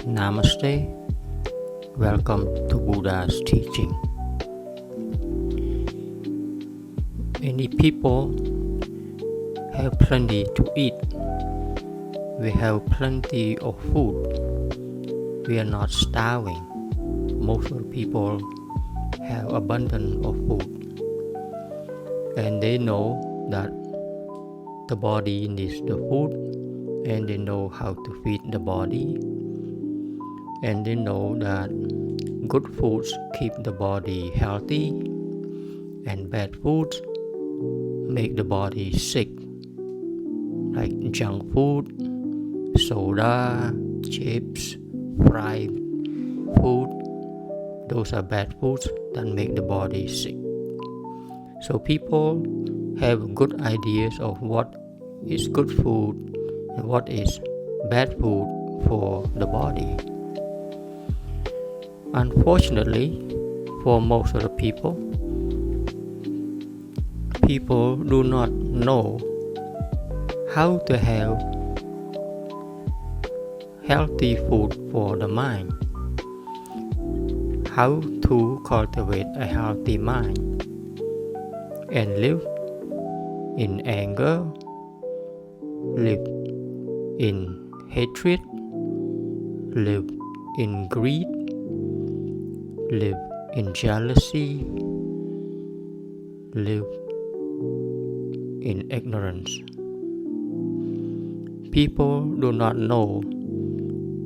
Namaste. Welcome to Buddha's teaching. Many people have plenty to eat. We have plenty of food. We are not starving. Most of the people have abundance of food. And they know that the body needs the food, and they know how to feed the body. And they know that good foods keep the body healthy and bad foods make the body sick, like junk food, soda, chips, fried food. Those are bad foods that make the body sick. So people have good ideas of what is good food and what is bad food for the body. Unfortunately, for most of the people do not know how to have healthy food for the mind, how to cultivate a healthy mind and live in anger, live in hatred, live in greed, live in jealousy, live in ignorance. People do not know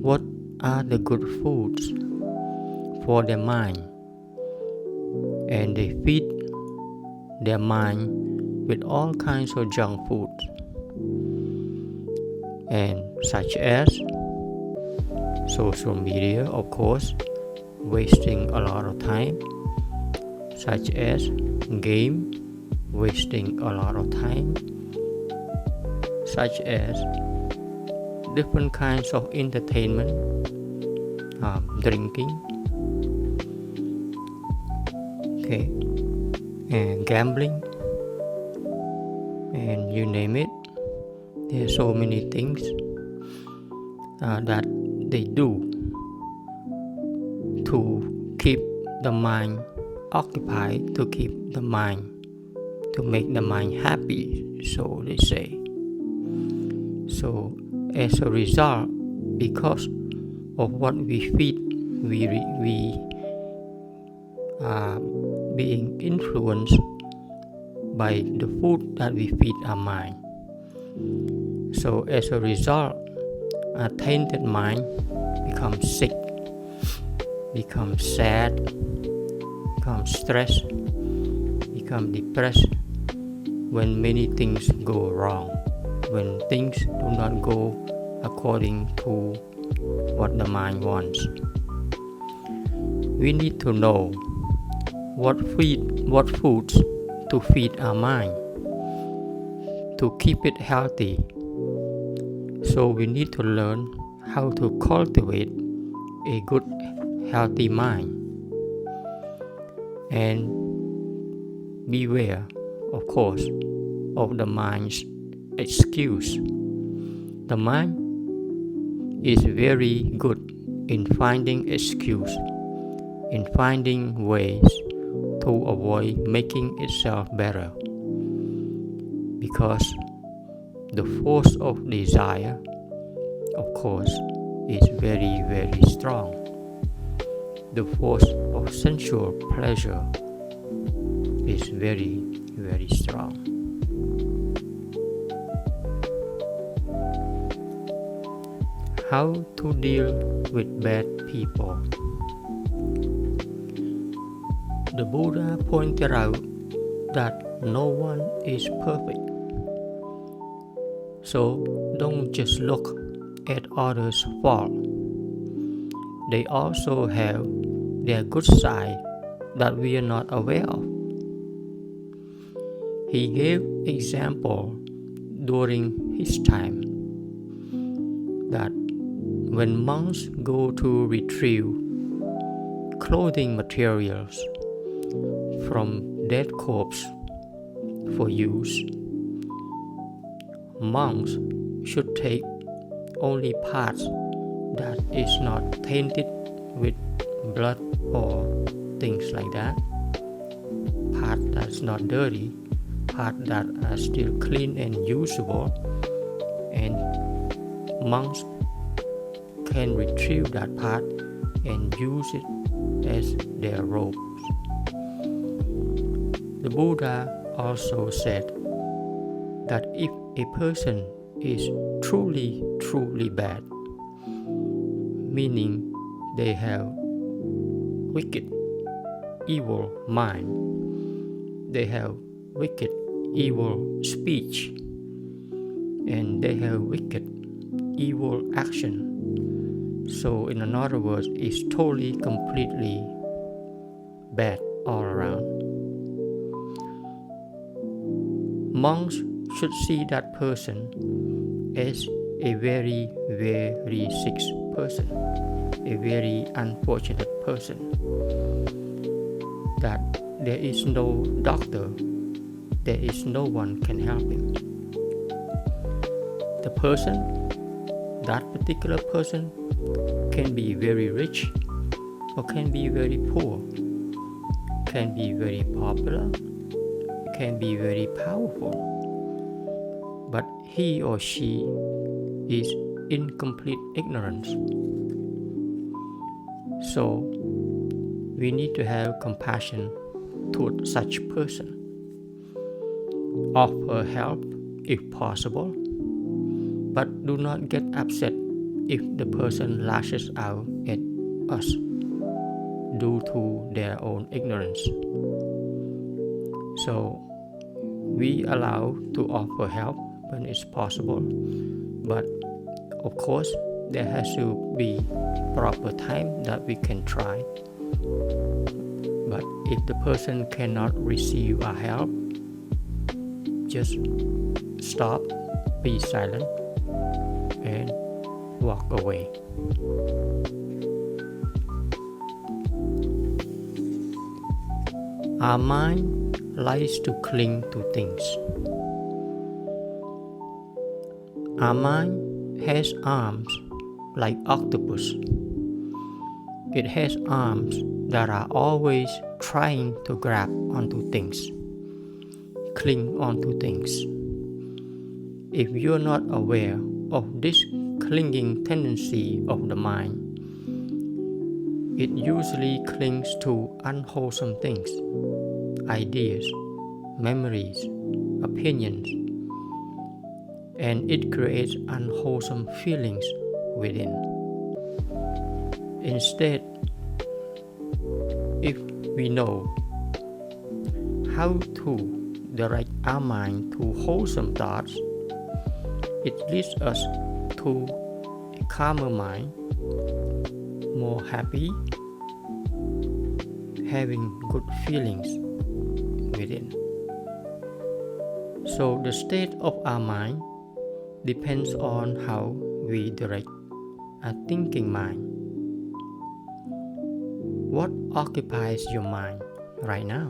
what are the good foods for their mind, and they feed their mind with all kinds of junk foods, and such as social media, of course, wasting a lot of time, such as game, wasting a lot of time, such as different kinds of entertainment, drinking, and gambling, and you name it. There are so many things that they do to keep the mind occupied, to keep the mind, to make the mind happy, so they say. So as a result, because of what we feed, we are being influenced by the food that we feed our mind. So as a result, a tainted mind becomes sick, becomes sad, becomes stressed, becomes depressed when many things go wrong, when things do not go according to what the mind wants. We need to know what foods to feed our mind to keep it healthy. So we need to learn how to cultivate a good, healthy mind. And beware, of course, of the mind's excuse. The mind is very good in finding excuse, in finding ways to avoid making itself better, because the force of desire, of course, is very, very strong. The force of sensual pleasure is very, very strong. How to deal with bad people? The Buddha pointed out that no one is perfect. So don't just look at others' fault. They also have their good side that we are not aware of. He gave example during his time that when monks go to retrieve clothing materials from dead corpse for use, monks should take only parts that is not tainted with blood or things like that, part that's not dirty, part that are still clean and usable, and monks can retrieve that part and use it as their robes. The Buddha also said that if a person is truly bad, meaning they have wicked, evil mind, they have wicked, evil speech, and they have wicked, evil action. So in other words, it's totally, completely bad all around. Monks should see that person as a very sick person, a very unfortunate person, that there is no doctor, there is no one can help him. The person, that particular person, can be very rich or can be very poor, can be very popular, can be very powerful, but he or she is in complete ignorance. So we need to have compassion toward such person. Offer help if possible, but do not get upset if the person lashes out at us due to their own ignorance. So we allow to offer help when it's possible, but of course there has to be proper time that we can try. But if the person cannot receive our help, just stop, be silent, and walk away. Our mind likes to cling to things. Our mind has arms like octopus. It has arms that are always trying to grab onto things, cling onto things. If you're not aware of this clinging tendency of the mind, it usually clings to unwholesome things, ideas, memories, opinions, and it creates unwholesome feelings within. Instead, if we know how to direct our mind to wholesome thoughts, it leads us to a calmer mind, more happy, having good feelings within. So the state of our mind depends on how we direct our thinking mind. What occupies your mind right now?